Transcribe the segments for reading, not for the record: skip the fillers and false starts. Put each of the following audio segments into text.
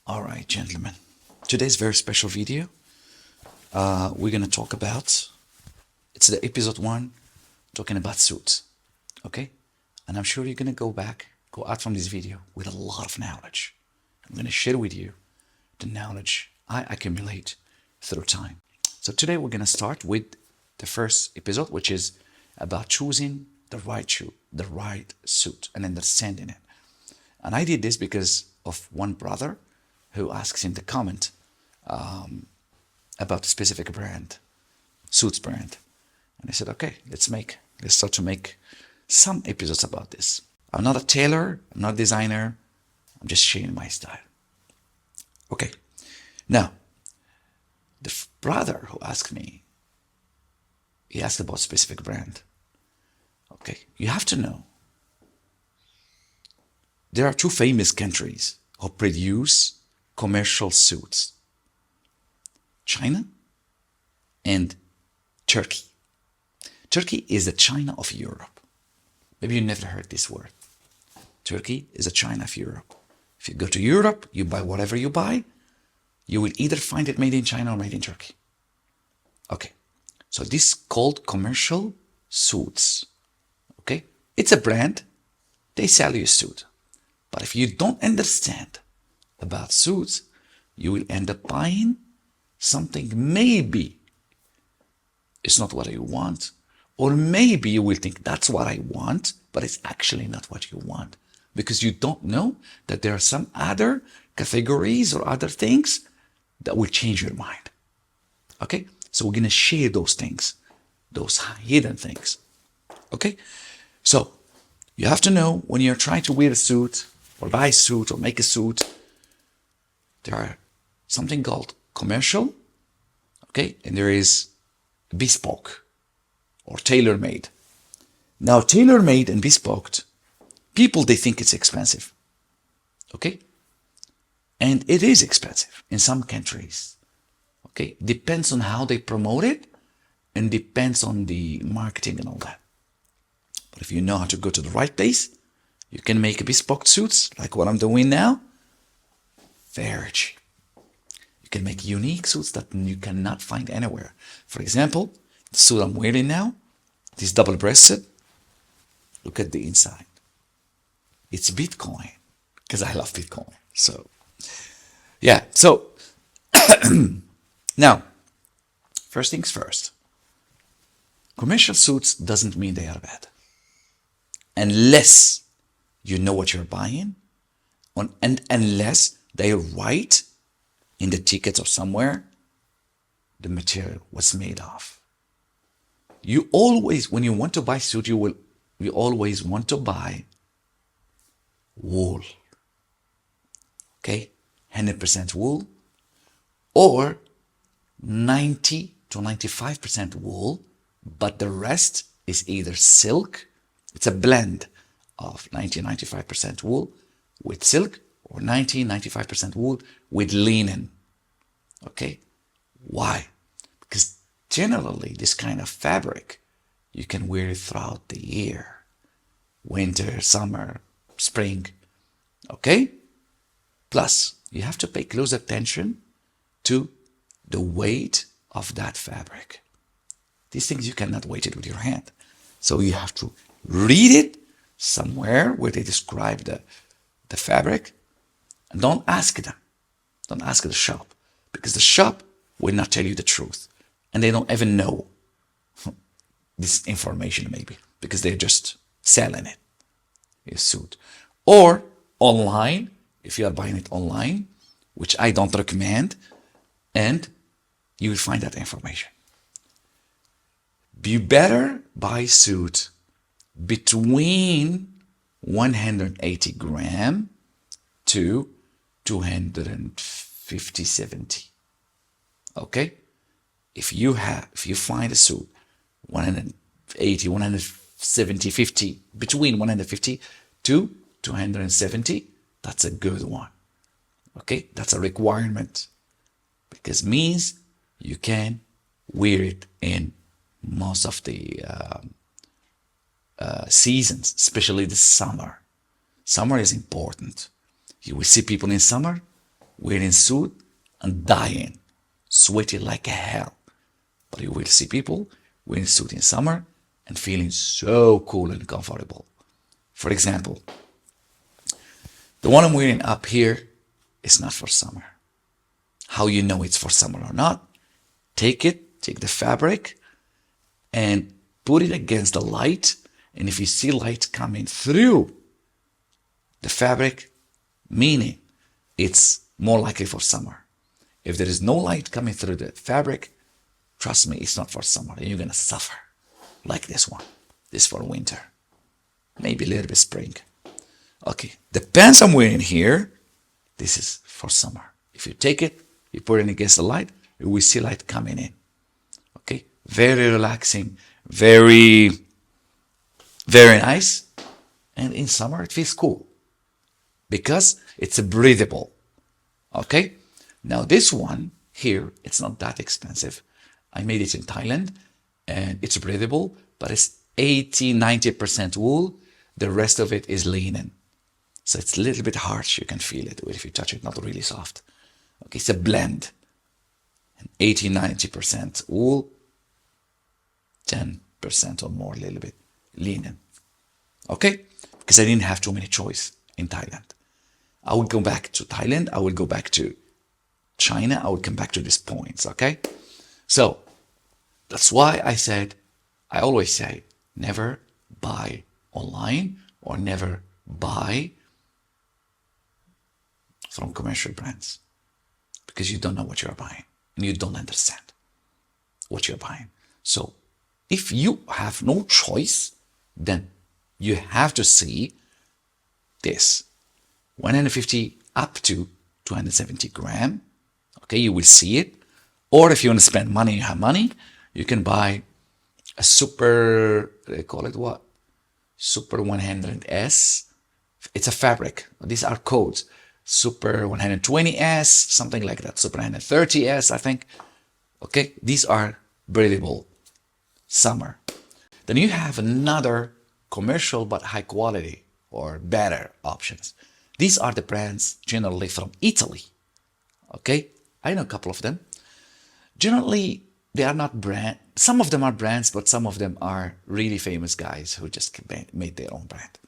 All right, gentlemen. Today's very special video. We're gonna talk about. It's the episode 1, talking about suits. Okay, and I'm sure you're gonna go out from this video with a lot of knowledge. I'm gonna share with you the knowledge I accumulate through time. So today we're gonna start with the first episode, which is about choosing the right suit, and understanding it. And I did this because of one brother who asks in the comment about a specific brand, suits brand. And I said, okay, let's start to make some episodes about this. I'm not a tailor, I'm not a designer, I'm just sharing my style. Okay, now, the brother who asked me, he asked about specific brand. Okay, you have to know, there are two famous countries who produce commercial suits: China and Turkey. Turkey is the China of Europe. Maybe you never heard this word. Turkey is the China of Europe. If you go to Europe, you buy whatever you buy, you will either find it made in China or made in Turkey. Okay, so this is called commercial suits. Okay, it's a brand, they sell you a suit. But if you don't understand about suits, you will end up buying something maybe it's not what you want, or maybe you will think that's what I want, but it's actually not what you want, because you don't know that there are some other categories or other things that will change your mind. Okay, so we're gonna share those things, those hidden things. Okay, so you have to know, when you're trying to wear a suit or buy a suit or make a suit, there are something called commercial, okay, and there is bespoke or tailor-made. Now, tailor-made and bespoke, people, they think it's expensive, okay, and it is expensive in some countries. Okay, depends on how they promote it and depends on the marketing and all that. But if you know how to go to the right place, you can make bespoke suits like what I'm doing now, very cheap. You can make unique suits that you cannot find anywhere. For example, the suit I'm wearing now, this double-breasted, look at the inside. It's Bitcoin, because I love Bitcoin. So, yeah, so now, first things first, commercial suits doesn't mean they are bad, unless you know what you're buying, and unless they write in the ticket or somewhere the material was made of. You always, when you want to buy suit, you always want to buy wool. Okay, 100% wool, or 90 to 95% wool, but the rest is either silk. It's a blend of 90-95% wool with silk, or 90-95% wool with linen. Okay, why? Because generally this kind of fabric you can wear it throughout the year, winter, summer, spring. Okay, plus you have to pay close attention to the weight of that fabric. These things you cannot weight it with your hand, so you have to read it somewhere where they describe the fabric. And don't ask them. Don't ask the shop, because the shop will not tell you the truth, and they don't even know this information, maybe because they're just selling it, a suit. Or online, if you are buying it online, which I don't recommend, and you will find that information. You better buy a suit between 180 gram to 250, 70. Okay? If you find a suit 180, 170, 50, between 150 to 270, that's a good one. Okay? That's a requirement, because it means you can wear it in most of the seasons, especially the summer. Summer is important. You will see people in summer wearing suit and dying, sweating like hell. But you will see people wearing suit in summer and feeling so cool and comfortable. For example, the one I'm wearing up here is not for summer. How you know it's for summer or not? Take the fabric and put it against the light. And if you see light coming through the fabric, meaning it's more likely for summer. If there is no light coming through the fabric, trust me, it's not for summer. You're going to suffer like this one. This for winter. Maybe a little bit spring. Okay, the pants I'm wearing here, this is for summer. If you take it, you put it against the light, you will see light coming in. Okay, very relaxing, very, very nice. And in summer, it feels cool because it's breathable. Okay, now this one here, it's not that expensive. I made it in Thailand and it's breathable, but it's 80-90% wool. The rest of it is linen. So it's a little bit harsh. You can feel it if you touch it, not really soft. Okay, it's a blend. 80-90% wool, 10% or more, a little bit linen. Okay, because I didn't have too many choice in Thailand. I would go back to Thailand. I would go back to China. I would come back to these points. Okay, so that's why I always say, never buy online or never buy from commercial brands, because you don't know what you're buying and you don't understand what you're buying. So if you have no choice, then you have to see this 150 up to 270 gram. Okay, you will see it. Or if you want to spend money, you have money, you can buy a super, they call it what? Super 100S. It's a fabric. These are codes. Super 120S, something like that. Super 130S, I think. Okay, these are breathable summer. Then you have another commercial but high quality or better options. These are the brands generally from Italy. Okay, I know a couple of them. Generally, they are not brand. Some of them are brands, but some of them are really famous guys who just made their own brand.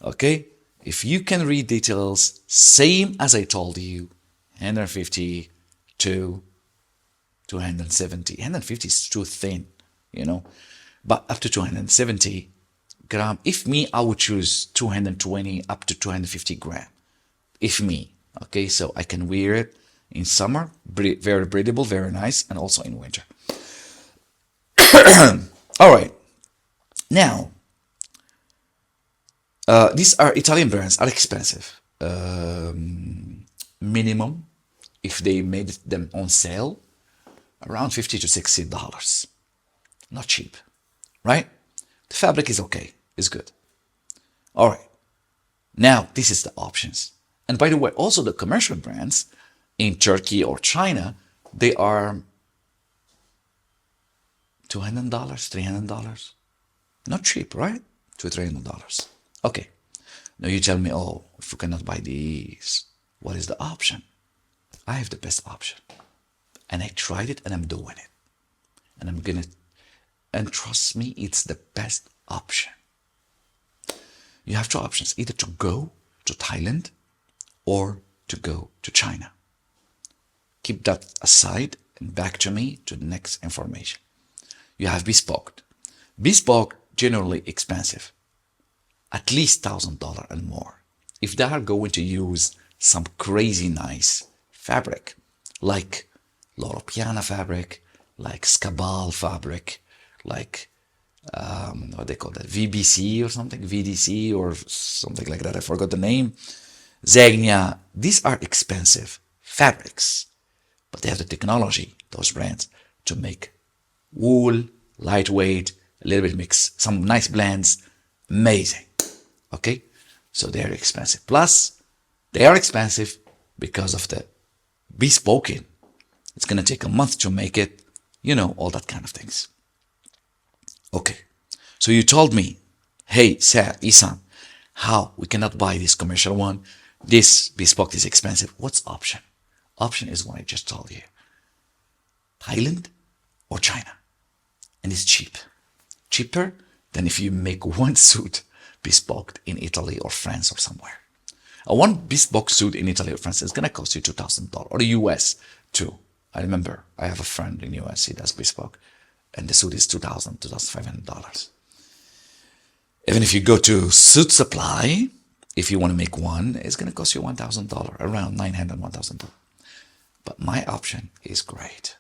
Okay, if you can read details, same as I told you, 150 to 270. 150 is too thin, you know, but up to 270 gram. If me, I would choose 220 up to 250 gram. If me, okay, so I can wear it in summer, very breathable, very nice, and also in winter. All right, now these are Italian brands, are expensive. Minimum, if they made them on sale, around $50 to $60. Not cheap, right? The fabric is okay, is good. All right, now this is the options. And by the way, also the commercial brands in Turkey or China, they are $200, $300. Not cheap, right? $200 to $300. Okay. Now you tell me, oh, if you cannot buy these, what is the option? I have the best option. And I tried it and I'm doing it. And and trust me, it's the best option. You have two options, either to go to Thailand or to go to China. Keep that aside and back to me to the next information. You have bespoke. Bespoke, generally expensive, at least $1,000 and more. If they are going to use some crazy nice fabric, like Loro Piana fabric, like Scabal fabric, like what they call that, VBC or something, VDC or something like that, I forgot the name, Zegna. These are expensive fabrics, but they have the technology, those brands, to make wool, lightweight, a little bit mix, some nice blends, amazing. Okay, so they're expensive. Plus, they are expensive because of the bespoke. It's gonna take a month to make it, you know, all that kind of things. Okay, so you told me, hey, Sir, Isan, how we cannot buy this commercial one? This bespoke is expensive. What's option? option is what I just told you. Thailand or China. And it's cheap. Cheaper than if you make one suit bespoke in Italy or France or somewhere. One bespoke suit in Italy or France is going to cost you $2,000, or the US too. I remember I have a friend in the US, he does bespoke, and the suit is $2,000, $2,500. Even if you go to Suit Supply, if you want to make one, it's going to cost you $1,000, around $900, $1,000. But my option is great.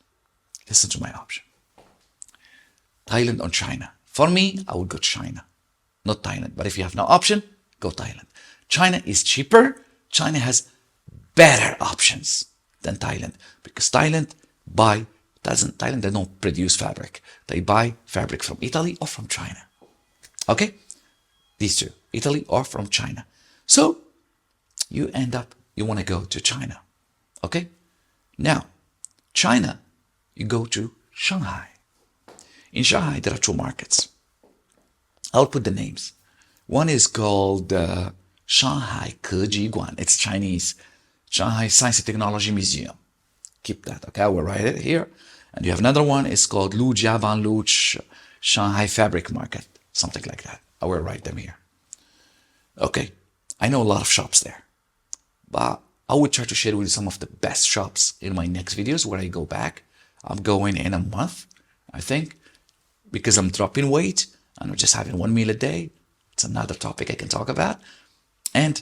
Listen to my option. Thailand or China. For me, I would go China, not Thailand. But if you have no option, go Thailand. China is cheaper. China has better options than Thailand, because Thailand they don't produce fabric. They buy fabric from Italy or from China. Okay? These two, Italy or from China. So you want to go to China. Okay? Now, China, you go to Shanghai. In Shanghai, there are two markets. I'll put the names. One is called Shanghai Kejiguan. It's Chinese. Shanghai Science and Technology Museum. Keep that, okay? I will write it here. And you have another one. It's called Lu Jiaban Lu Shanghai Fabric Market. Something like that. I will write them here. Okay. I know a lot of shops there. But I will try to share with you some of the best shops in my next videos where I go back. I'm going in a month, I think, because I'm dropping weight and I'm just having one meal a day. It's another topic I can talk about. And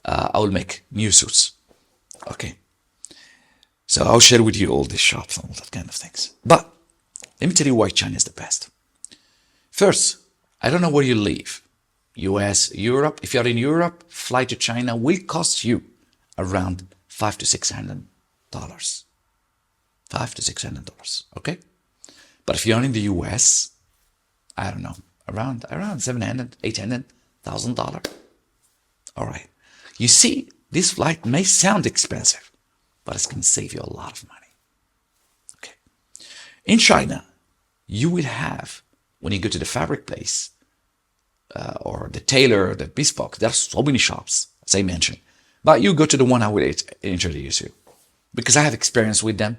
I will make new suits. Okay. So I'll share with you all these shops and all that kind of things. But let me tell you why China is the best. First, I don't know where you live. US, Europe. If you're in Europe, flight to China will cost you around $500 to $600. $500 to $600. Okay? But if you're in the US, I don't know, around $700, $800, $1,000. All right. You see, this flight may sound expensive, but it's going to save you a lot of money. Okay. In China, you will have, when you go to the fabric place, or the tailor, the bespoke, there are so many shops, as I mentioned. But you go to the one I will introduce you, because I have experience with them,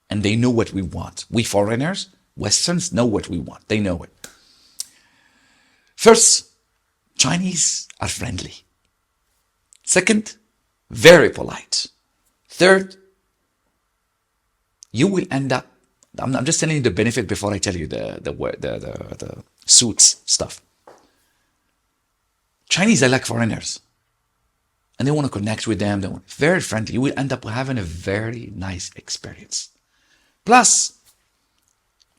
and they know what we want. We foreigners, Westerns, know what we want. They know it. First, Chinese are friendly. Second, very polite. Third, you will end up, I'm just telling you the benefit before I tell you the suits stuff. Chinese are like foreigners, and they want to connect with them. They're very friendly. You will end up having a very nice experience. Plus,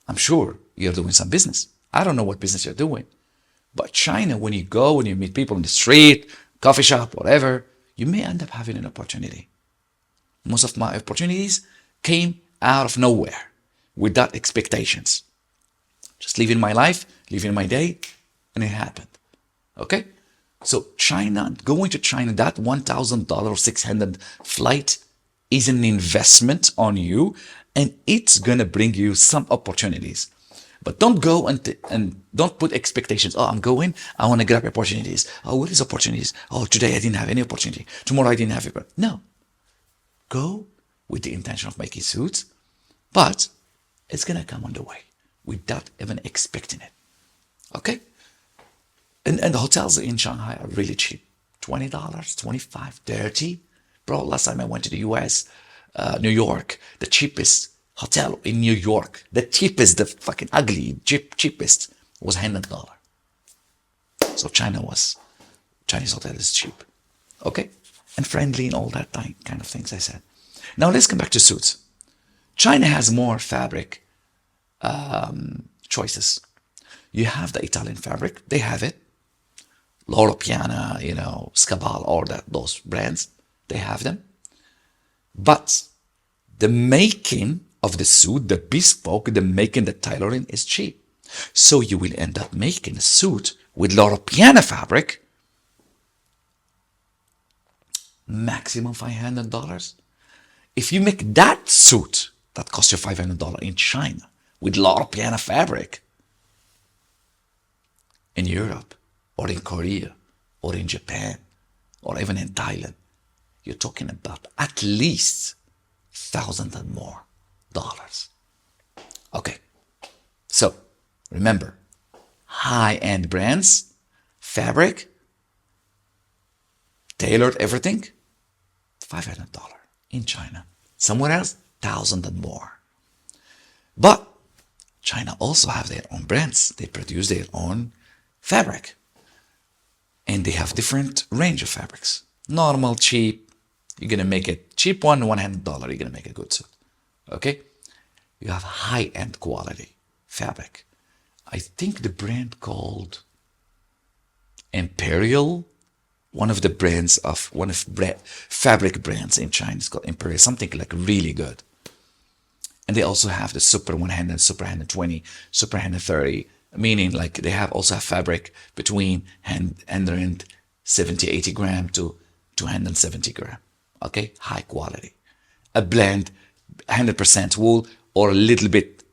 I'm sure you're doing some business. I don't know what business you're doing, but China, when you go and you meet people in the street, coffee shop, whatever, you may end up having an opportunity. Most of my opportunities came out of nowhere, without expectations. Just living my life, living my day, and it happened. Okay? So China, going to China, that $1,000 or $600 flight is an investment on you, and it's going to bring you some opportunities. But don't go and don't put expectations. Oh, I'm going, I want to grab opportunities. Oh, what is opportunities? Oh, today I didn't have any opportunity. Tomorrow I didn't have it. No. Go with the intention of making suits, but it's going to come on the way without even expecting it. Okay? And the hotels in Shanghai are really cheap. $20, $25, $30. Bro, last time I went to the US, New York, the cheapest hotel in New York, the cheapest, the fucking ugly, cheapest was $100. So Chinese hotel is cheap. Okay? And friendly and all that kind of things I said. Now let's come back to suits. China has more fabric choices. You have the Italian fabric. They have it. Loro Piana, Scabal, all those brands, they have them. But the making of the suit, the bespoke, the making, the tailoring is cheap. So you will end up making a suit with Loro Piana fabric, maximum $500. If you make that suit, that costs you $500 in China with Loro Piana fabric, in Europe, or in Korea, or in Japan, or even in Thailand, you're talking about at least thousand and more dollars. Okay, so remember, high-end brands, fabric, tailored everything, $500 in China. Somewhere else, thousand and more. But China also have their own brands. They produce their own fabric. And they have different range of fabrics. Normal, cheap. You're going to make it cheap one, $100. You're going to make a good suit. Okay? You have high-end quality fabric. I think the brand called Imperial, one of the brands of fabric brands in China is called Imperial, something like really good. And they also have the Super 100, Super 120, Super 130, meaning like they also have fabric between 170, 80 gram to 270 gram. Okay, high quality. A blend, 100% wool or a little bit,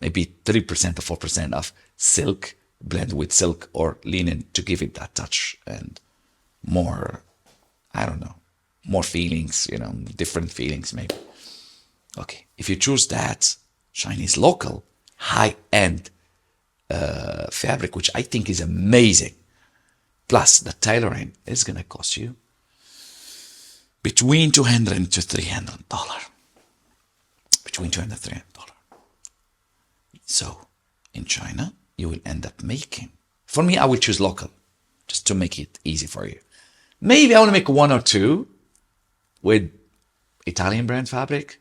maybe 3% or 4% of silk, blend with silk or linen to give it that touch and more, I don't know, more feelings, different feelings maybe. Okay, if you choose that Chinese local high-end fabric, which I think is amazing, plus the tailoring is going to cost you between $200 to $300. Between $200 to $300. So in China, you will end up making, for me, I will choose local, just to make it easy for you. Maybe I want to make one or two with Italian brand fabric,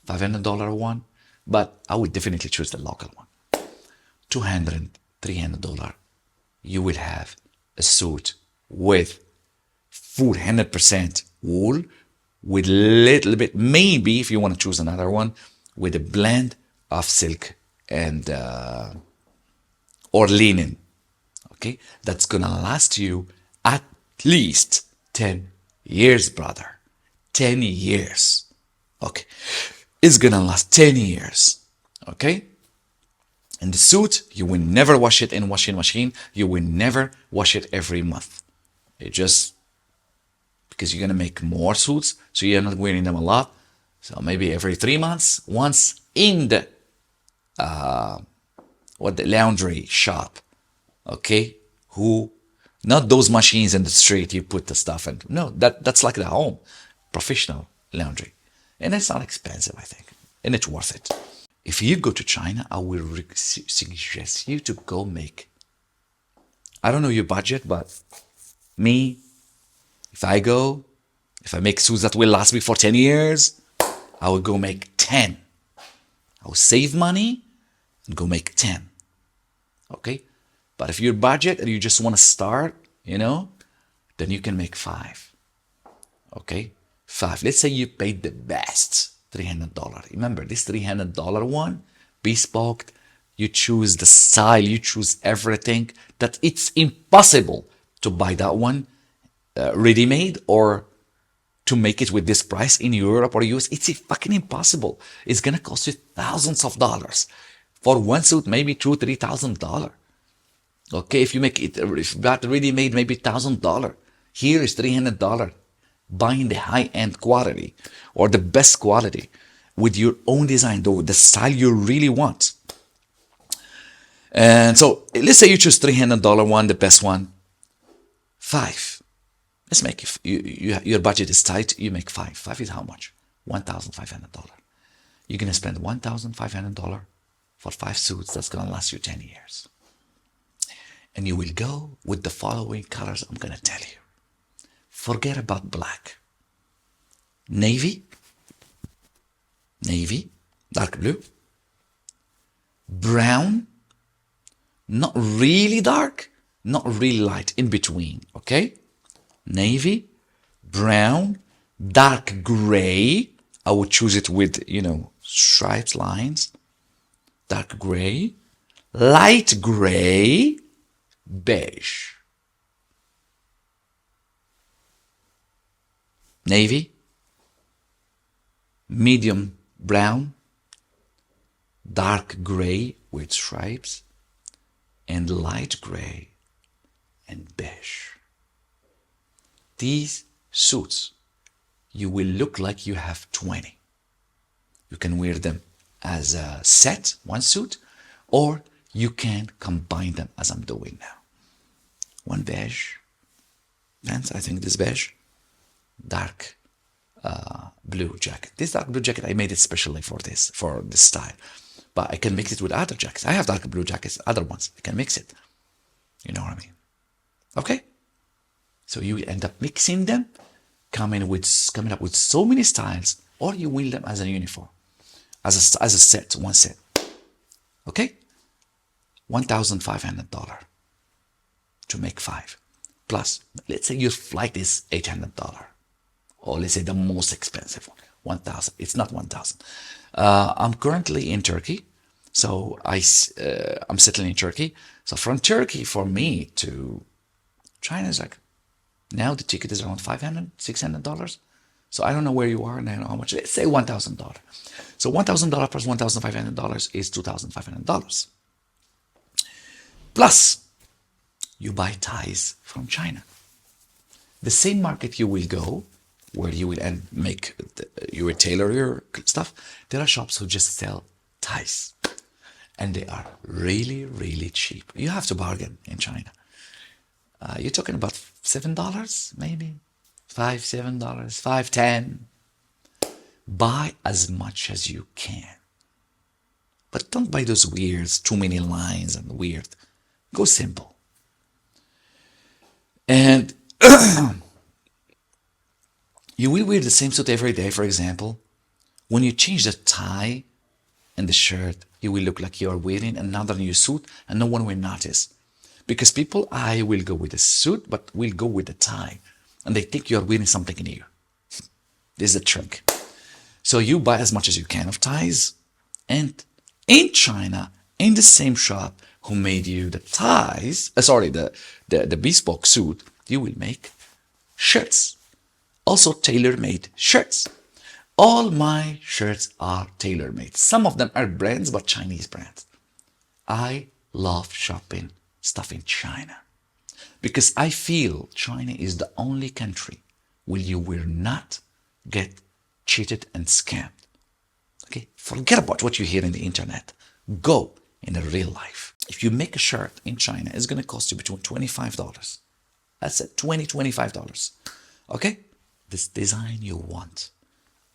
$500 one, but I would definitely choose the local one. $200, $300, you will have a suit with full 100% wool, with little bit, maybe if you want to choose another one, with a blend of silk and or linen. Okay, that's gonna last you at least 10 years, brother. 10 years. Okay, it's gonna last 10 years. Okay, and the suit, you will never wash it in washing machine. You will never wash it every month. It just, because you're gonna make more suits, so you're not wearing them a lot. So maybe every 3 months, once in the the laundry shop. Okay, not those machines in the street you put the stuff in. No, that's like the home, professional laundry, and it's not expensive, I think, and it's worth it. If you go to China, I will suggest you to go make, I don't know your budget, but me, if I make suits that will last me for 10 years, I will go make 10. I will save money and go make 10. Okay? But if your budget and you just want to start, then you can make 5. Okay? 5. Let's say you paid the best, $300. Remember, this $300 one, bespoke, you choose the style, you choose everything, that it's impossible to buy that one ready-made or to make it with this price in Europe or US. It's fucking impossible. It's gonna cost you thousands of dollars. For one suit, maybe $2,000, $3,000. Okay, if you got ready-made, maybe $1,000. Here is $300. Buying the high-end quality or the best quality with your own design, the style you really want. And so let's say you choose $300 one, the best one. 5. Let's make it, your budget is tight, you make 5. 5 is how much? $1,500. You're going to spend $1,500 for 5 suits that's going to last you 10 years. And you will go with the following colors I'm going to tell you. Forget about black. Navy, dark blue. Brown, not really dark, not really light, in between, okay? Navy, brown, dark gray. I would choose it with, stripes, lines. Dark gray, light gray, beige. Navy, medium brown, dark gray with stripes, and light gray and beige. These suits, you will look like you have 20. You can wear them as a set, one suit, or you can combine them as I'm doing now. One beige pants, I think this beige, dark blue jacket. This dark blue jacket, I made it specially for this style. But I can mix it with other jackets. I have dark blue jackets, other ones. I can mix it. You know what I mean? Okay? So you end up mixing them, coming up with so many styles, or you wear them as a uniform, as a set, one set. Okay? $1,500 to make 5. Plus, let's say your flight is $800, or let's say the most expensive one, 1,000. It's not 1,000. I'm currently in Turkey, so I'm settling in Turkey. So from Turkey, for me to China is like, now the ticket is around $500, $600. So I don't know where you are now, how much. Let's say $1,000. So $1,000 plus $1,500 is $2,500. Plus, you buy ties from China. The same market you will go, where you will you will tailor your stuff. There are shops who just sell ties, and they are really, really cheap. You have to bargain in China. You're talking about $7, maybe $5, $7, $5, $10. Buy as much as you can, but don't buy those weirds, too many lines and weird. Go simple. And you will wear the same suit every day, for example. When you change the tie and the shirt, you will look like you are wearing another new suit and no one will notice. Because people, I will go with a suit, but will go with a tie. And they think you are wearing something new. This is a trick. So you buy as much as you can of ties. And in China, in the same shop who made you the ties, the bespoke suit, you will make shirts. Also tailor-made shirts. All my shirts are tailor-made. Some of them are brands, but Chinese brands. I love shopping stuff in China because I feel China is the only country where you will not get cheated and scammed. Okay, forget about what you hear in the internet. Go in the real life. If you make a shirt in China, it's going to cost you between $25. That's it, $25. Okay, this design you want.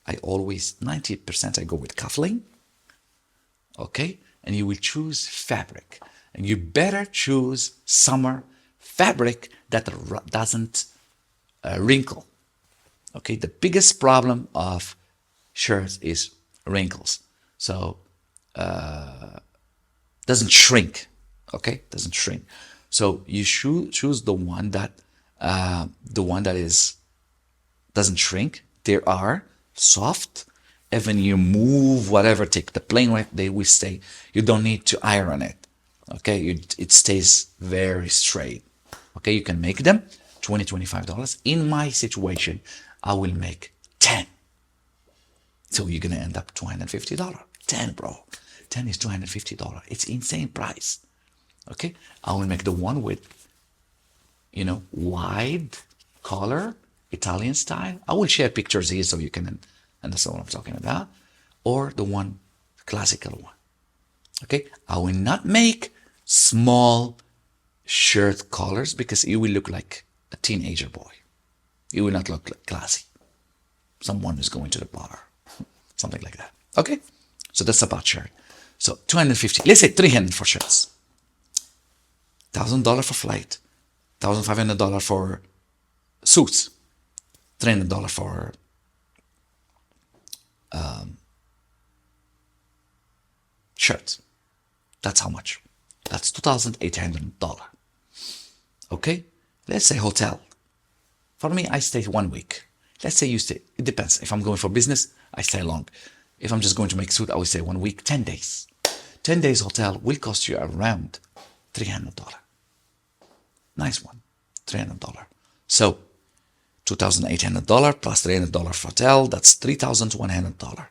I always 90% I go with cuffling. Okay, and you will choose fabric. And you better choose summer fabric that doesn't wrinkle. Okay, the biggest problem of shirts is wrinkles. So doesn't shrink. Okay, doesn't shrink. So you choose the one that doesn't shrink. There are soft. Even you move whatever, take the plain one, they will stay. You don't need to iron it. Okay, it stays very straight. Okay, you can make them $20, $25. In my situation, I will make 10. So you're gonna end up $250. 10, bro. 10 is $250. It's insane price. Okay, I will make the one with, wide collar, Italian style. I will share pictures here so you can understand what I'm talking about. Or the one, classical one. Okay, I will not make small shirt collars because you will look like a teenager boy. You will not look like classy. Someone who's going to the bar. Something like that. Okay, so that's about shirt. So $250, let's say $300 for shirts. $1,000 for flight. $1,500 for suits. $300 for shirts. That's how much. That's $2,800. Okay? Let's say hotel. For me, I stay 1 week. Let's say you stay, it depends. If I'm going for business, I stay long. If I'm just going to make suit, I will stay 1 week, 10 days. 10 days hotel will cost you around $300. Nice one, $300. So $2,800 plus $300 for hotel, that's $3,100.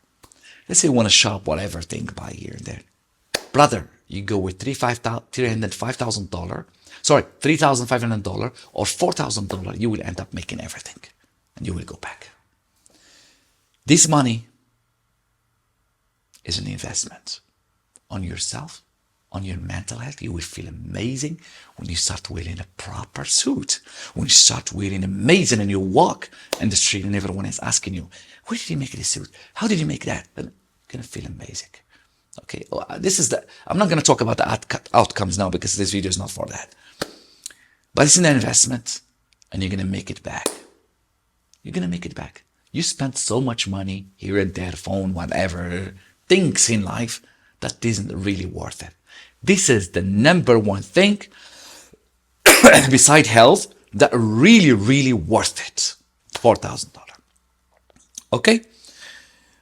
Let's say you want to shop whatever thing by here and there. Brother, you go with $305,000, sorry, $3,500 or $4,000, you will end up making everything and you will go back. This money is an investment on yourself, on your mental health. You will feel amazing when you start wearing a proper suit. When you start wearing amazing and you walk in the street and everyone is asking you, where did you make this suit? How did you make that? And you're going to feel amazing. Okay, I'm not going to talk about the outcomes now because this video is not for that. But it's an investment and you're going to make it back. You're going to make it back. You spent so much money here and there, phone, whatever, things in life that isn't really worth it. This is the number one thing beside health that really, really worth it. $4,000. Okay?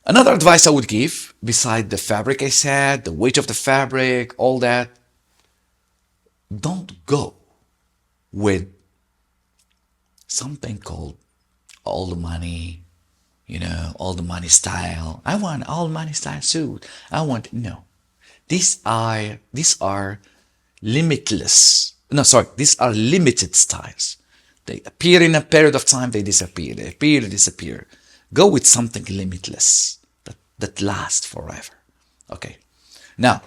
Another advice I would give, beside the fabric I said, the weight of the fabric, all that, don't go with something called all the money, all the money style. I want all money style suit. No. These are limitless. No, sorry, these are limited styles. They appear in a period of time, they disappear. They appear, they disappear. Go with something limitless that lasts forever. Okay. Now,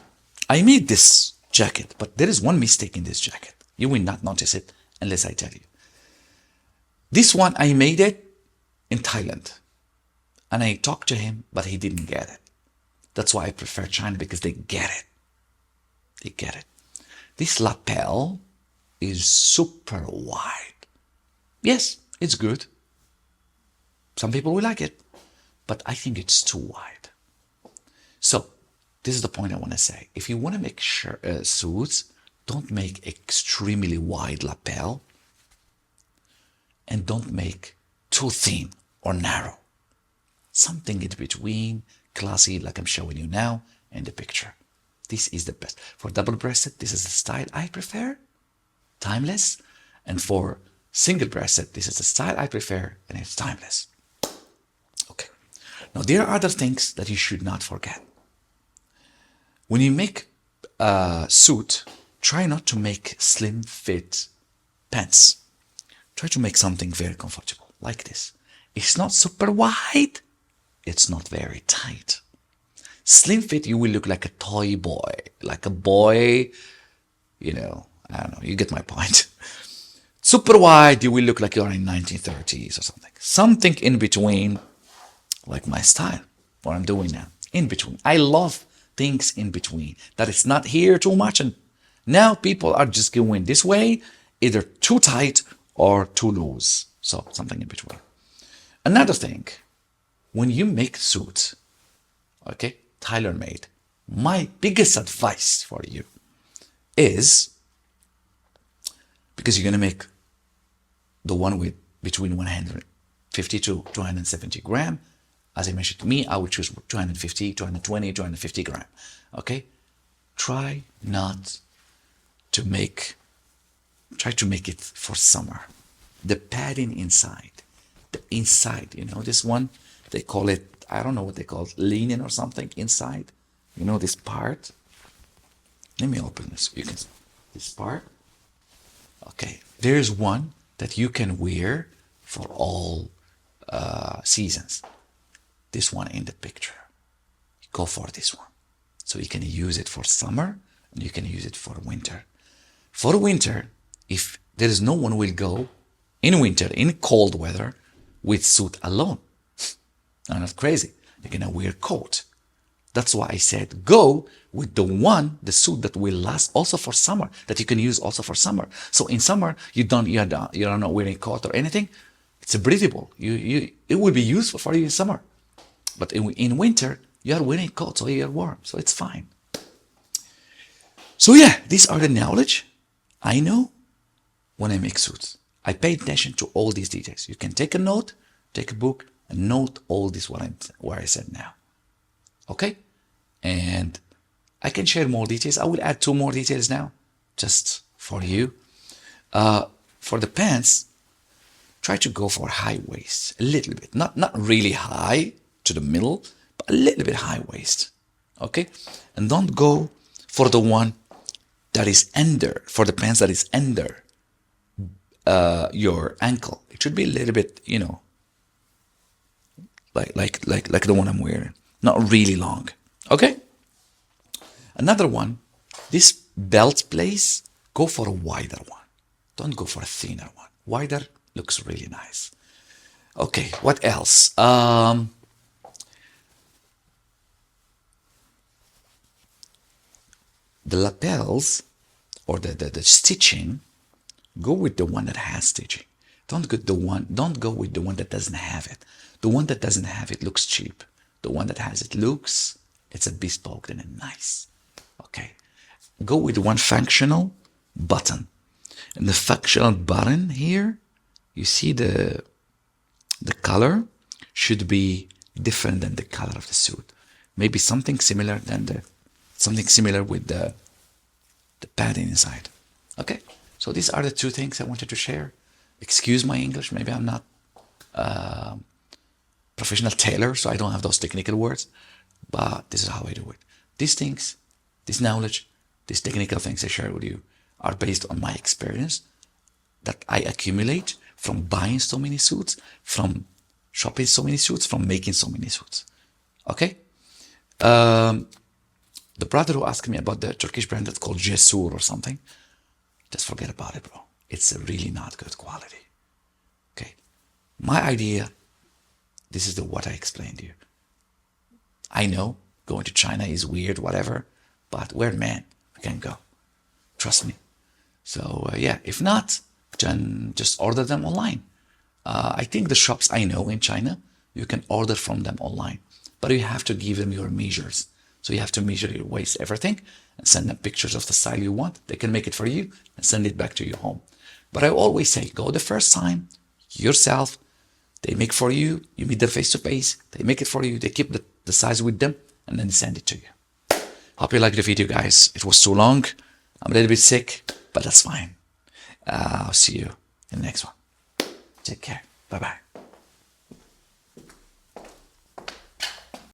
I made this jacket, but there is one mistake in this jacket. You will not notice it unless I tell you. This one, I made it in Thailand. And I talked to him, but he didn't get it. That's why I prefer China, because they get it. They get it. This lapel is super wide. Yes, it's good. Some people will like it, but I think it's too wide. So, this is the point I want to say. If you want to make suits, don't make extremely wide lapel and don't make too thin or narrow. Something in between, classy, like I'm showing you now in the picture. This is the best. For double-breasted, this is the style I prefer, timeless. And for single-breasted, this is the style I prefer, and it's timeless. Okay. Now, there are other things that you should not forget. When you make a suit, try not to make slim fit pants. Try to make something very comfortable, like this. It's not super wide. It's not very tight. Slim fit, you will look like a toy boy. Like a boy, I don't know, you get my point. Super wide, you will look like you're in 1930s or something. Something in between, like my style, what I'm doing now. In between. I love things in between. That it's not here too much. And now people are just going this way, either too tight or too loose. So something in between. Another thing, when you make suits, okay, tailor-made, my biggest advice for you is, because you're going to make the one with between 150 to 270 grams. As I mentioned to me, I would choose 250, 220, 250 grams. Okay? Try to make it for summer. The padding inside, this one, they call it, I don't know what they call it, linen or something inside. This part. Let me open this. You can see this part. Okay, there's one that you can wear for all seasons. This one in the picture. Go for this one. So you can use it for summer and you can use it for winter. For winter, if there is no one will go in winter, in cold weather, with suit alone. I'm not crazy. You're gonna wear coat. That's why I said go with the suit that will last also for summer, that you can use also for summer. So in summer, you're not wearing coat or anything. It's breathable. It will be useful for you in summer. But in winter, you are wearing coat, so you're warm. So it's fine. So yeah, these are the knowledge I know when I make suits. I pay attention to all these details. You can take a note, take a book, and note all this what I said now. Okay? And I can share more details. I will add 2 more details now, just for you. For the pants, try to go for high waist, a little bit. Not really high to the middle, but a little bit high waist. Okay? And don't go for the one that is under, for the pants that is under your ankle. It should be a little bit, like the one I'm wearing. Not really long. Okay? Another one, this belt place, go for a wider one. Don't go for a thinner one. Wider looks really nice. Okay, what else? The lapels or the stitching, go with the one that has stitching. Don't go with the one that doesn't have it. The one that doesn't have it looks cheap. The one that has it looks, it's a bespoke and nice. Okay. Go with one functional button. And the functional button here, you see the color should be different than the color of the suit. Maybe something similar with the padding inside. Okay, so these are the two things I wanted to share. Excuse my English, maybe I'm not professional tailor, so I don't have those technical words, but this is how I do it. These things, this knowledge, these technical things I share with you are based on my experience that I accumulate from buying so many suits, from shopping so many suits, from making so many suits. Okay? The brother who asked me about the Turkish brand that's called Cesur or something, just forget about it, bro. It's really not good quality. Okay? My idea, this is what I explained to you. I know going to China is weird, whatever, but we're men. We can go. Trust me. So yeah, if not, then just order them online. I think the shops I know in China, you can order from them online, but you have to give them your measures. So you have to measure your waist, everything, and send them pictures of the style you want. They can make it for you and send it back to your home. But I always say, go the first time, yourself. They make for you. You meet them face to face. They make it for you. They keep the size with them and then send it to you. Hope you liked the video, guys. It was too long. I'm a little bit sick, but that's fine. I'll see you in the next one. Take care. Bye-bye.